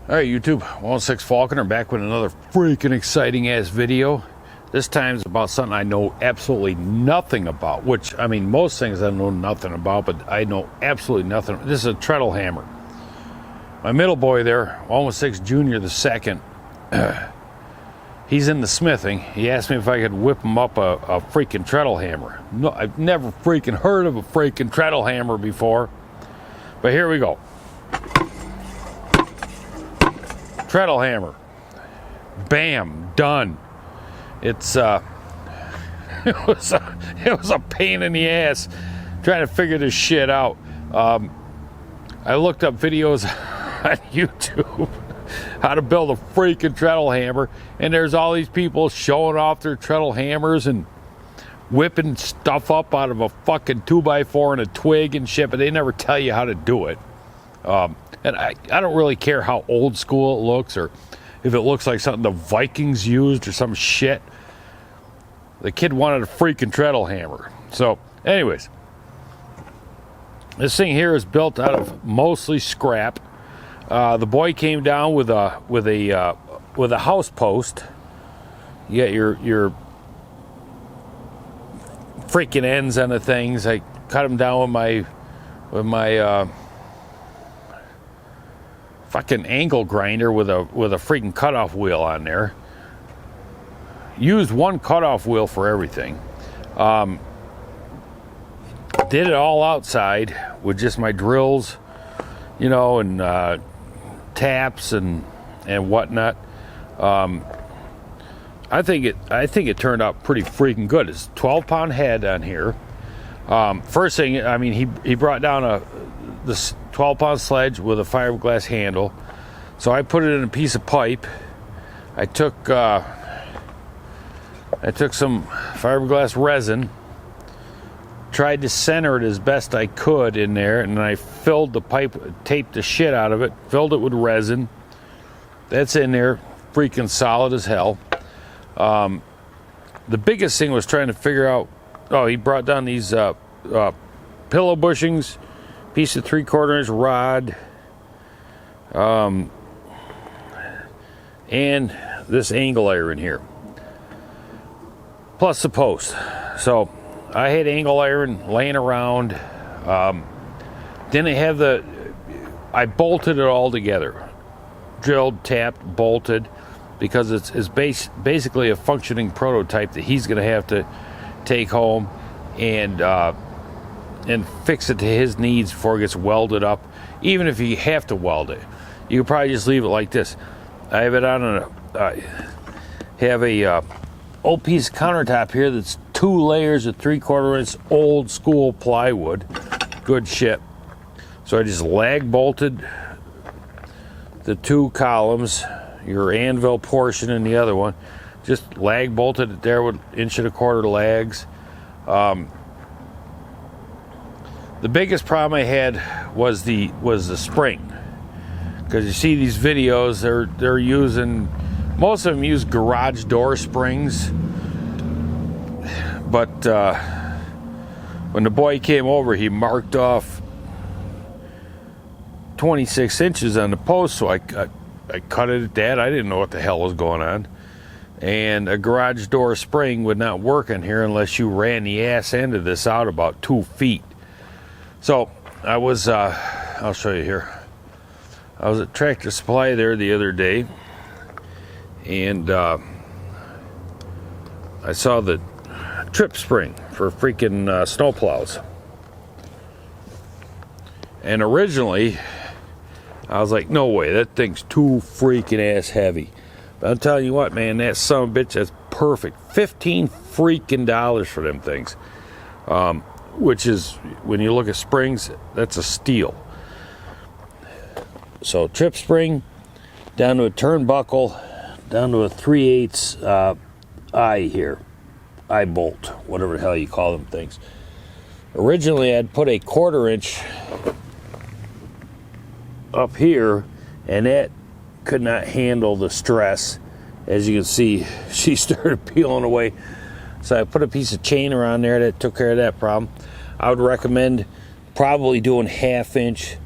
All right, YouTube, 106 Falconer back with another freaking exciting ass video. This time it's about something I know absolutely nothing about, which, I mean, most things I know nothing about, but I know absolutely nothing. This is a treadle hammer. My middle boy there, 106 Junior the second, he's in the smithing. He asked me if I could whip him up a freaking treadle hammer. No, I've never freaking heard of a freaking treadle hammer before, but here we go. Treadle hammer, bam, done. It's it was a pain in the ass trying to figure this shit out. I looked up videos on YouTube how to build a freaking treadle hammer, and there's all these people showing off their treadle hammers and whipping stuff up out of a fucking 2x4 and a twig and shit, but they never tell you how to do it. And I don't really care how old school it looks, or if it looks like something the Vikings used or some shit. The kid wanted a freaking treadle hammer. So, anyways, this thing here is built out of mostly scrap. The boy came down with a house post. You got your freaking ends on the things. I cut them down with my fucking angle grinder with a freaking cutoff wheel on there. Used one cutoff wheel for everything. Did it all outside with just my drills, you know, and taps and whatnot. I think it turned out pretty freaking good. It's a 12-pound head on here. First thing, I mean, he brought down this 12-pound sledge with a fiberglass handle. So I put it in a piece of pipe. I took some fiberglass resin, tried to center it as best I could in there, and then I filled the pipe, taped the shit out of it, filled it with resin. That's in there, freaking solid as hell. The biggest thing was trying to figure out, he brought down these pillow bushings, piece of 3/4 inch rod, and this angle iron here, plus the post. So I had angle iron laying around. Didn't have I bolted it all together, drilled, tapped, bolted, because it's basically a functioning prototype that he's going to have to take home and fix it to his needs before it gets welded up. Even if you have to weld it, you could probably just leave it like this. I have it on a old piece of countertop here that's 2 layers of 3/4 inch old school plywood. Good shit. So I just lag bolted the 2 columns, your anvil portion and the other one. Just lag bolted it there with 1.25 inch lags. The biggest problem I had was the spring, because you see these videos, they're using, most of them use garage door springs, but when the boy came over, he marked off 26 inches on the post, so I cut it at that. I didn't know what the hell was going on, and a garage door spring would not work in here unless you ran the ass end of this out about 2 feet. So I was, I'll show you here. I was at Tractor Supply there the other day, and I saw the trip spring for freaking snowplows. And originally, I was like, no way, that thing's too freaking ass heavy. But I'm telling you what, man, that son of a bitch, that's perfect. $15 freaking dollars for them things. Which is, when you look at springs, that's a steal. So trip spring, down to a turnbuckle, down to a 3/8 eye here, eye bolt, whatever the hell you call them things. Originally I'd put a 1/4 inch up here, and that could not handle the stress. As you can see, she started peeling away. So I put a piece of chain around there that took care of that problem. I would recommend probably doing half inch,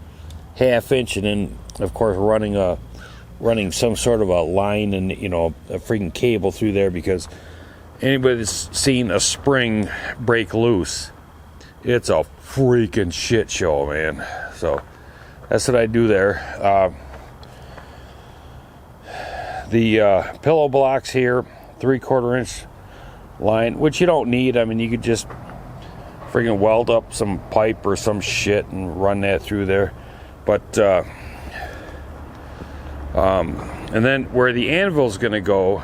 and then of course running a running some sort of a line and, you know, a freaking cable through there, because anybody that's seen a spring break loose, it's a freaking shit show, man. So that's what I do there. The pillow blocks here, 3/4 inch line, which you don't need. I mean, you could just friggin' weld up some pipe or some shit and run that through there. But and then where the anvil's gonna go,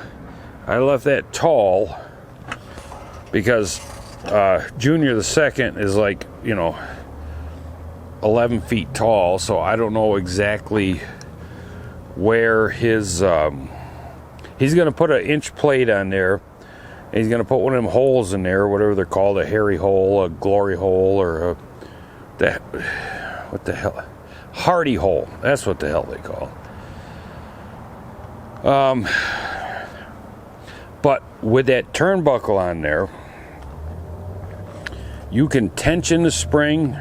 I left that tall because Junior the second is like, you know, 11 feet tall, so I don't know exactly where his he's gonna put an inch plate on there. He's going to put one of them holes in there, whatever they're called, a hairy hole, a glory hole, or what the hell? Hardy hole. That's what the hell they call it. But with that turnbuckle on there, you can tension the spring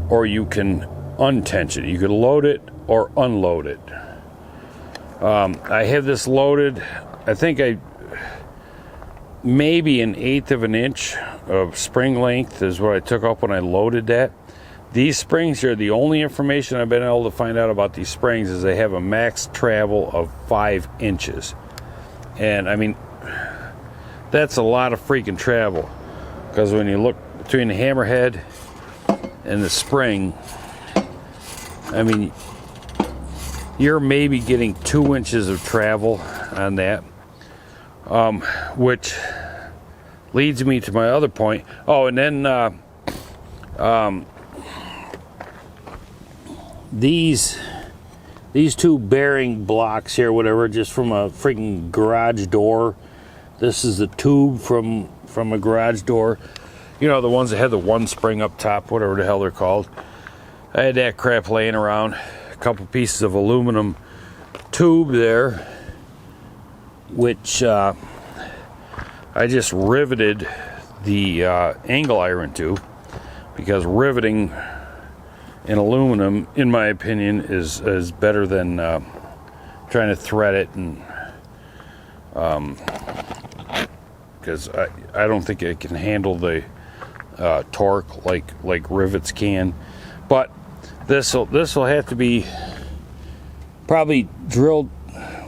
or you can untension it. You can load it or unload it. I have this loaded. I think maybe 1/8 of an inch of spring length is what I took up when I loaded that. These springs are the only information I've been able to find out about these springs is they have a max travel of 5 inches. And I mean, that's a lot of freaking travel, because when you look between the hammerhead and the spring, I mean, you're maybe getting 2 inches of travel on that. Which leads me to my other point. Oh, and then these two bearing blocks here, whatever, just from a freaking garage door. This is the tube from a garage door. You know, the ones that had the one spring up top, whatever the hell they're called. I had that crap laying around. A couple pieces of aluminum tube there, which I just riveted the angle iron to, because riveting in aluminum, in my opinion, is better than trying to thread it, and because I don't think it can handle the torque like rivets can. But this will have to be probably drilled.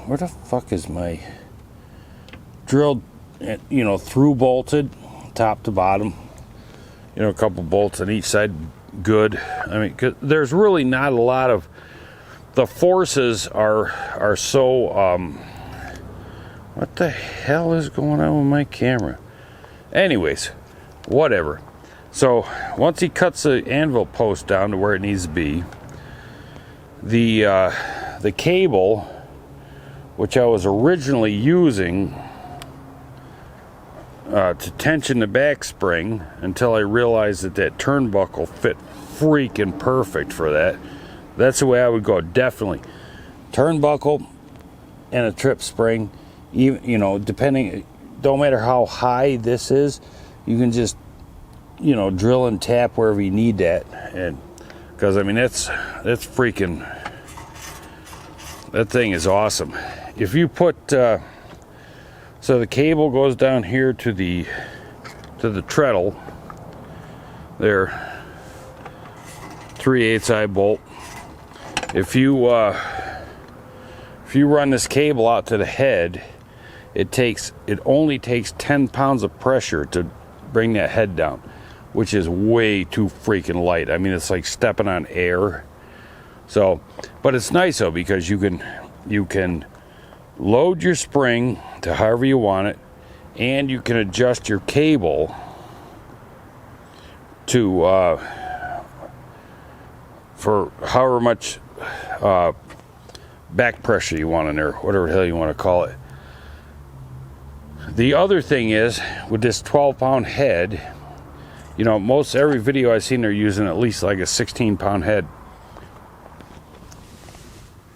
Where the fuck is my drilled? You know, through bolted top to bottom. You know, a couple bolts on each side. Good. I mean, 'cause there's really not a lot of, the forces are so what the hell is going on with my camera? Anyways, whatever. So once he cuts the anvil post down to where it needs to be, the cable, which I was originally using to tension the back spring, until I realized that turnbuckle fit freaking perfect for that. That's the way I would go, definitely. Turnbuckle and a trip spring, even, you know, depending, don't matter how high this is, you can just, you know, drill and tap wherever you need that. And because I mean, that's freaking, that thing is awesome. If you put so the cable goes down here to the treadle there, 3/8 eye bolt. If you run this cable out to the head, it only takes 10 pounds of pressure to bring that head down, which is way too freaking light. I mean, it's like stepping on air. So, but it's nice though, because you can load your spring to however you want it, and you can adjust your cable to for however much back pressure you want in there, whatever the hell you want to call it. The other thing is, with this 12-pound head, you know, most every video I've seen, they're using at least like a 16-pound head.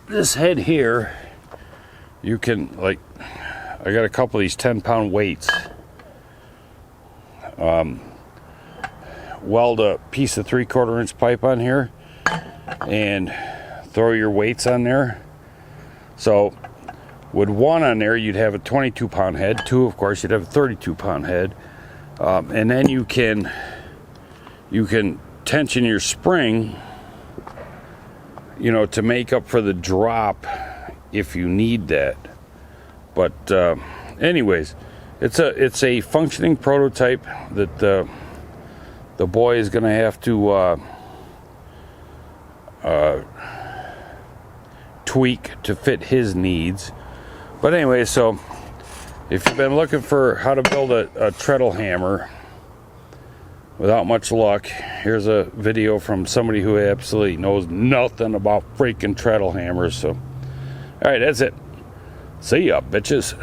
This head here, you can, like, I got a couple of these 10-pound weights. Weld a piece of 3/4 inch pipe on here and throw your weights on there. So with one on there, you'd have a 22-pound head. Two, of course, you'd have a 32-pound head. And then you can tension your spring, you know, to make up for the drop if you need that. But anyways, it's a functioning prototype that the boy is going to have to tweak to fit his needs. But anyway, so if you've been looking for how to build a treadle hammer without much luck, here's a video from somebody who absolutely knows nothing about freaking treadle hammers. So, all right, that's it. See ya, bitches.